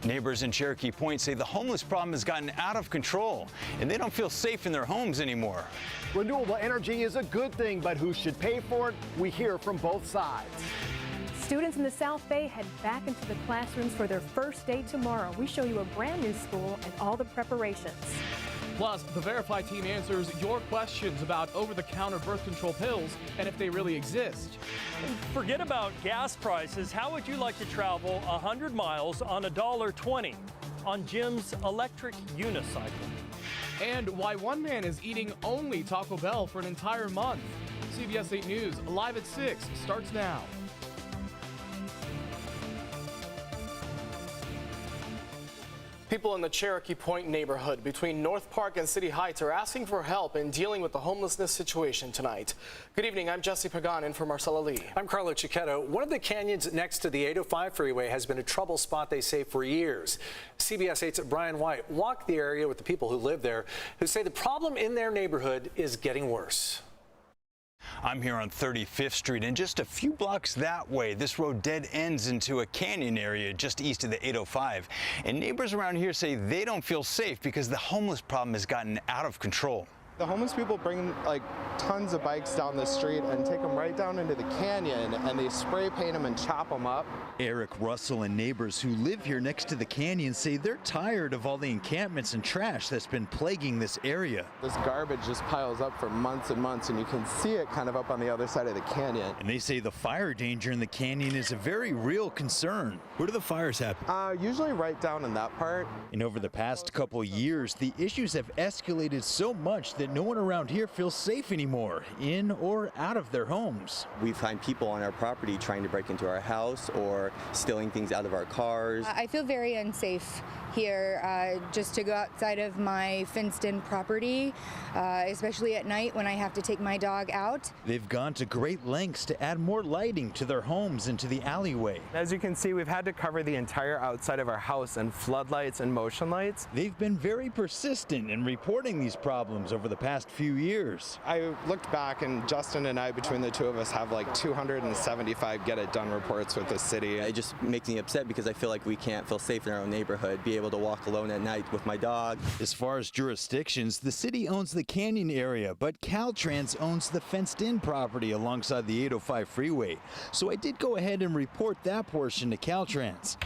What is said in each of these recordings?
Neighbors in Cherokee Point say the homeless problem has gotten out of control, and they don't feel safe in their homes anymore. Renewable energy is a good thing, but who should pay for it? We hear from both sides. Students in the South Bay head back into the classrooms for their first day tomorrow. We show you a brand new school and all the preparations. Plus, the Verify team answers your questions about over-the-counter birth control pills and if they really exist. Forget about gas prices. How would you like to travel 100 miles on $1.20 on Jim's electric unicycle? And why one man is eating only Taco Bell for an entire month. CBS 8 News, live at 6, starts now. People in the Cherokee Point neighborhood between North Park and City Heights are asking for help in dealing with the homelessness situation tonight. Good evening, I'm Jesse Pagan in for Marcella Lee. I'm Carlo Cicchetto. One of the canyons next to the 805 freeway has been a trouble spot, they say, for years. CBS 8's Brian White walked the area with the people who live there, who say the problem in their neighborhood is getting worse. I'm here on 35th Street, and just a few blocks that way, this road dead ends into a canyon area just east of the 805. And neighbors around here say they don't feel safe because the homeless problem has gotten out of control. The homeless people bring like tons of bikes down the street and take them right down into the canyon, and they spray paint them and chop them up. Eric Russell and neighbors who live here next to the canyon say they're tired of all the encampments and trash that's been plaguing this area. This garbage just piles up for months and months, and you can see it kind of up on the other side of the canyon. And they say the fire danger in the canyon is a very real concern. Where do the fires happen? Usually right down in that part. And over the past couple years, the issues have escalated so much that no one around here feels safe anymore, in or out of their homes. We find people on our property trying to break into our house or stealing things out of our cars. I feel very unsafe here, just to go outside of my fenced-in property, especially at night when I have to take my dog out. They've gone to great lengths to add more lighting to their homes and to the alleyway. As you can see, we've had to cover the entire outside of our house in floodlights and motion lights. They've been very persistent in reporting these problems over the past few years. I looked back, and Justin and I, between the two of us, have like 275 get-it-done reports with the city. It just makes me upset because I feel like we can't feel safe in our own neighborhood, be able to walk alone at night with my dog. As far as jurisdictions, the city owns the canyon area, but Caltrans owns the fenced-in property alongside the 805 freeway. So I did go ahead and report that portion to Caltrans.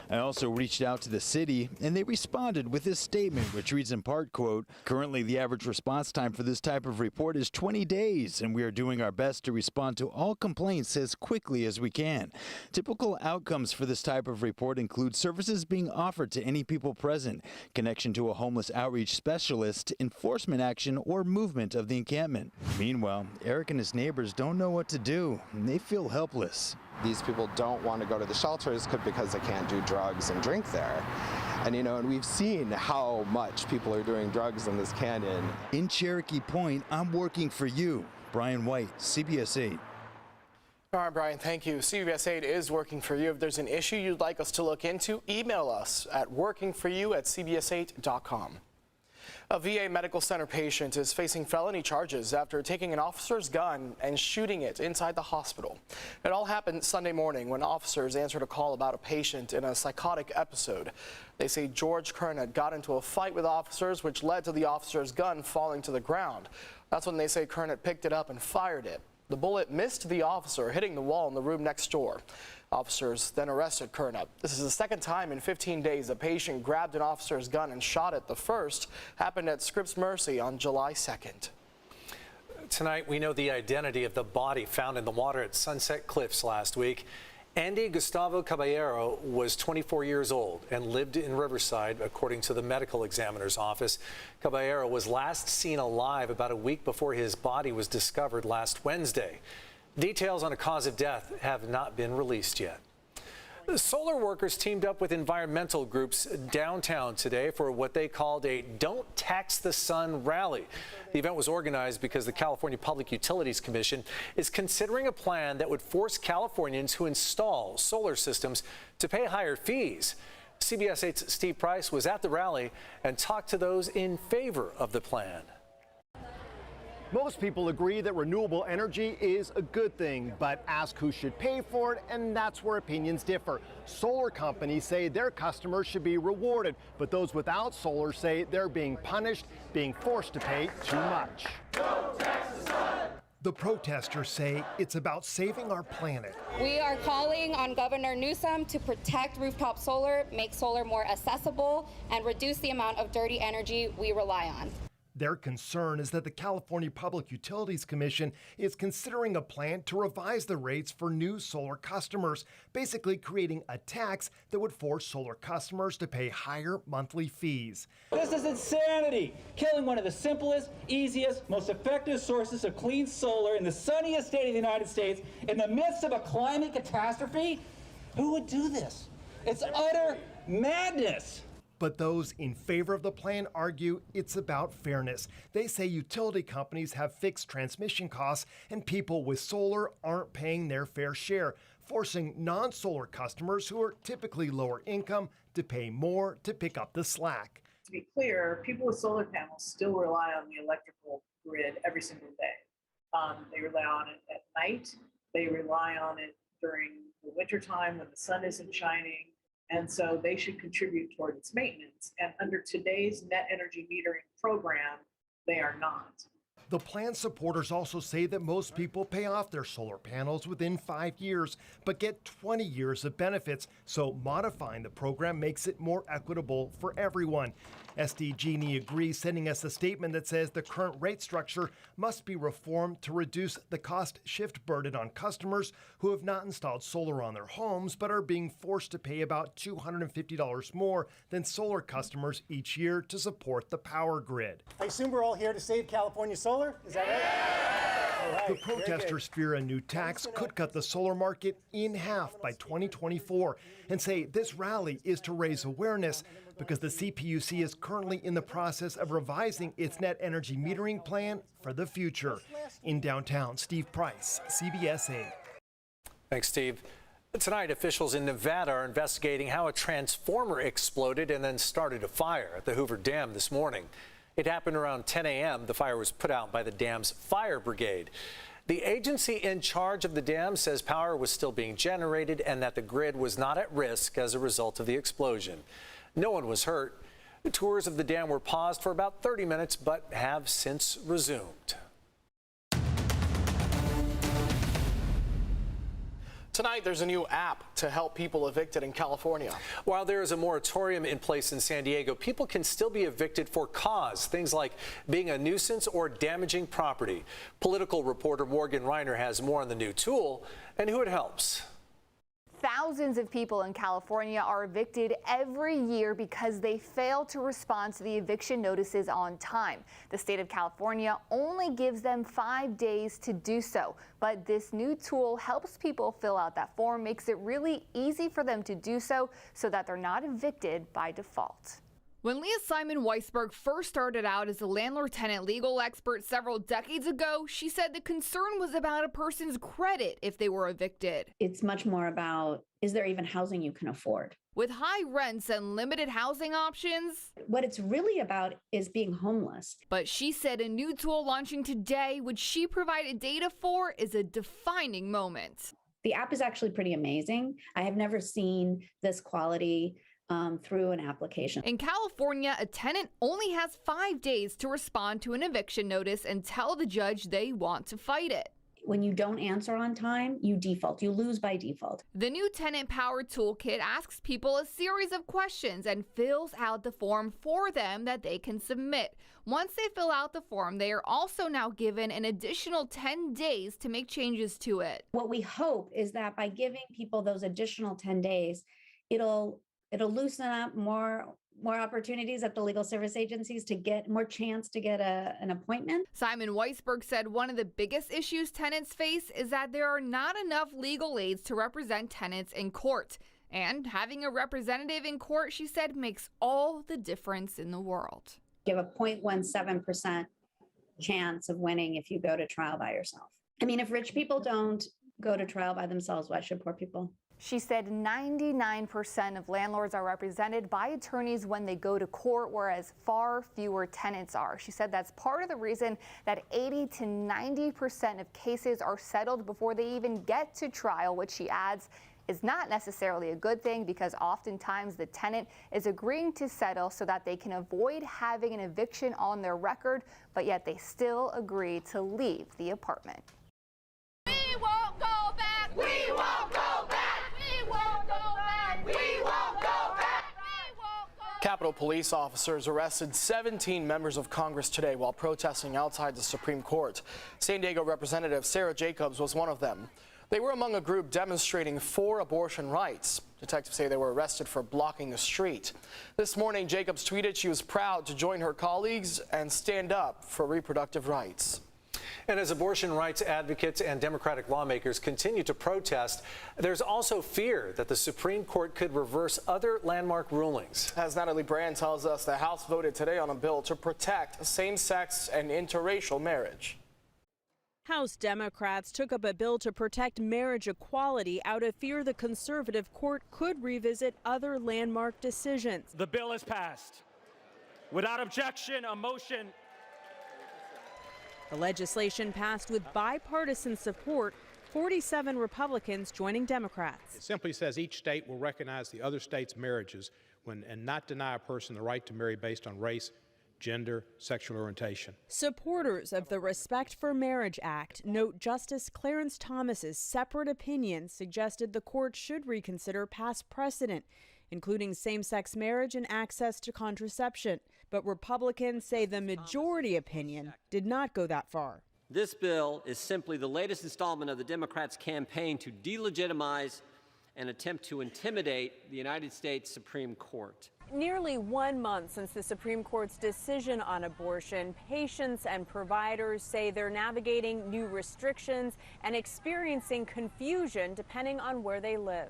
I also reached out to the city, and they responded with this statement, which reads in part, quote, "Currently, the average response time for this type of report is 20 days, and we are doing our best to respond to all complaints as quickly as we can. Typical outcomes for this type of report include services being offered to any people present, connection to a homeless outreach specialist, enforcement action, or movement of the encampment." Meanwhile, Eric and his neighbors don't know what to do, and they feel helpless. These people don't want to go to the shelters because they can't do drugs and drink there. And, and we've seen how much people are doing drugs in this canyon. In Cherokee Point, I'm working for you. Brian White, CBS 8. All right, Brian, thank you. CBS 8 is working for you. If there's an issue you'd like us to look into, email us at workingforyou@cbs8.com. A VA medical center patient is facing felony charges after taking an officer's gun and shooting it inside the hospital. It all happened Sunday morning when officers answered a call about a patient in a psychotic episode. They say George Kern had got into a fight with officers, which led to the officer's gun falling to the ground. That's when they say Kern had picked it up and fired it. The bullet missed the officer, hitting the wall in the room next door. Officers then arrested Kernup. This is the second time in 15 days a patient grabbed an officer's gun and shot it. The first happened at Scripps Mercy on July 2nd. Tonight, we know the identity of the body found in the water at Sunset Cliffs last week. Andy Gustavo Caballero was 24 years old and lived in Riverside, according to the medical examiner's office. Caballero was last seen alive about a week before his body was discovered last Wednesday. Details on a cause of death have not been released yet. The solar workers teamed up with environmental groups downtown today for what they called a Don't Tax the Sun rally. The event was organized because the California Public Utilities Commission is considering a plan that would force Californians who install solar systems to pay higher fees. CBS 8's Steve Price was at the rally and talked to those in favor of the plan. Most people agree that renewable energy is a good thing, but ask who should pay for it, and that's where opinions differ. Solar companies say their customers should be rewarded, but those without solar say they're being punished, being forced to pay too much. The protesters say it's about saving our planet. We are calling on Governor Newsom to protect rooftop solar, make solar more accessible, and reduce the amount of dirty energy we rely on. Their concern is that the California Public Utilities Commission is considering a plan to revise the rates for new solar customers, basically creating a tax that would force solar customers to pay higher monthly fees. This is insanity, killing one of the simplest, easiest, most effective sources of clean solar in the sunniest state of the United States in the midst of a climate catastrophe. Who would do this? It's utter madness. But those in favor of the plan argue it's about fairness. They say utility companies have fixed transmission costs and people with solar aren't paying their fair share, forcing non-solar customers who are typically lower income to pay more to pick up the slack. To be clear, people with solar panels still rely on the electrical grid every single day. They rely on it at night. They rely on it during the wintertime when the sun isn't shining. And so they should contribute toward its maintenance. And under today's net energy metering program, they are not. The plan supporters also say that most people pay off their solar panels within 5 years, but get 20 years of benefits, so modifying the program makes it more equitable for everyone. SDG&E agrees, sending us a statement that says the current rate structure must be reformed to reduce the cost shift burden on customers who have not installed solar on their homes but are being forced to pay about $250 more than solar customers each year to support the power grid. I assume we're all here to save California solar, is that right? The protesters fear a new tax could cut the solar market in half by 2024 and say this rally is to raise awareness because the CPUC is currently in the process of revising its net energy metering plan for the future. In downtown, Steve Price, CBS 8. Thanks, Steve. Tonight, officials in Nevada are investigating how a transformer exploded and then started a fire at the Hoover Dam this morning. It happened around 10 a.m. The fire was put out by the dam's fire brigade. The agency in charge of the dam says power was still being generated and that the grid was not at risk as a result of the explosion. No one was hurt. The tours of the dam were paused for about 30 minutes but have since resumed. Tonight, there's a new app to help people evicted in California. While there is a moratorium in place in San Diego, people can still be evicted for cause, things like being a nuisance or damaging property. Political reporter Morgan Reiner has more on the new tool and who it helps. Thousands of people in California are evicted every year because they fail to respond to the eviction notices on time. The state of California only gives them 5 days to do so. But this new tool helps people fill out that form, makes it really easy for them to do so that they're not evicted by default. When Leah Simon Weisberg first started out as a landlord-tenant legal expert several decades ago, she said the concern was about a person's credit if they were evicted. It's much more about, is there even housing you can afford? With high rents and limited housing options, what it's really about is being homeless. But she said a new tool launching today, which she provided data for, is a defining moment. The app is actually pretty amazing. I have never seen this quality through an application. In California, a tenant only has 5 days to respond to an eviction notice and tell the judge they want to fight it. When you don't answer on time, you default. You lose by default. The new tenant-powered toolkit asks people a series of questions and fills out the form for them that they can submit. Once they fill out the form, they are also now given an additional 10 days to make changes to it. What we hope is that by giving people those additional 10 days, it'll loosen up more opportunities at the legal service agencies to get more chance to get an appointment. Simon Weisberg said one of the biggest issues tenants face is that there are not enough legal aids to represent tenants in court. And having a representative in court, she said, makes all the difference in the world. You have a 0.17% chance of winning if you go to trial by yourself. I mean, if rich people don't go to trial by themselves. Why should poor people? She said 99% of landlords are represented by attorneys when they go to court, whereas far fewer tenants are. She said that's part of the reason that 80 to 90% of cases are settled before they even get to trial, which she adds is not necessarily a good thing because oftentimes the tenant is agreeing to settle so that they can avoid having an eviction on their record, but yet they still agree to leave the apartment. We won't go back! We won't go back! We won't go back! We won't go back! Capitol Police officers arrested 17 members of Congress today while protesting outside the Supreme Court. San Diego Representative Sarah Jacobs was one of them. They were among a group demonstrating for abortion rights. Detectives say they were arrested for blocking the street. This morning, Jacobs tweeted she was proud to join her colleagues and stand up for reproductive rights. And as abortion rights advocates and Democratic lawmakers continue to protest, there's also fear that the Supreme Court could reverse other landmark rulings. As Natalie Brand tells us, the House voted today on a bill to protect same-sex and interracial marriage. House Democrats took up a bill to protect marriage equality out of fear the conservative court could revisit other landmark decisions. The bill is passed. Without objection, a motion. The legislation passed with bipartisan support, 47 Republicans joining Democrats. It simply says each state will recognize the other state's marriages and not deny a person the right to marry based on race, gender, sexual orientation. Supporters of the Respect for Marriage Act note Justice Clarence Thomas's separate opinion suggested the court should reconsider past precedent, including same-sex marriage and access to contraception. But Republicans say the majority opinion did not go that far. This bill is simply the latest installment of the Democrats' campaign to delegitimize and attempt to intimidate the United States Supreme Court. Nearly 1 month since the Supreme Court's decision on abortion, patients and providers say they're navigating new restrictions and experiencing confusion depending on where they live.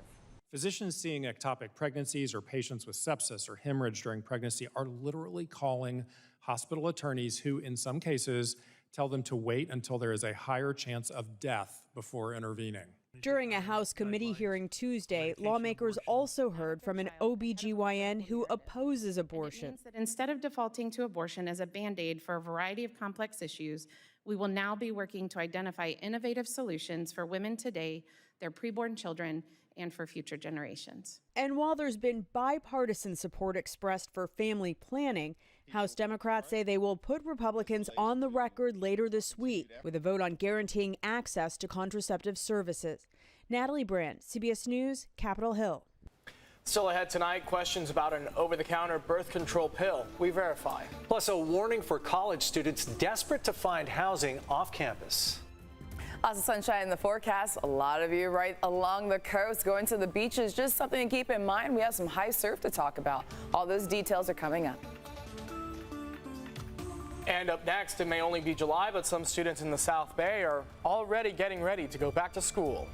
Physicians seeing ectopic pregnancies or patients with sepsis or hemorrhage during pregnancy are literally calling hospital attorneys who, in some cases, tell them to wait until there is a higher chance of death before intervening. During a House committee hearing Tuesday, lawmakers also heard from an OBGYN who opposes abortion. It means that instead of defaulting to abortion as a Band-Aid for a variety of complex issues, we will now be working to identify innovative solutions for women today, their preborn children, and for future generations. And while there's been bipartisan support expressed for family planning, House Democrats say they will put Republicans on the record later this week with a vote on guaranteeing access to contraceptive services. Natalie Brand, CBS News, Capitol Hill. Still ahead tonight, questions about an over-the-counter birth control pill. We verify. Plus, a warning for college students desperate to find housing off campus. Lots of sunshine in the forecast. A lot of you right along the coast going to the beaches. Just something to keep in mind. We have some high surf to talk about. All those details are coming up. And up next, it may only be July, but some students in the South Bay are already getting ready to go back to school.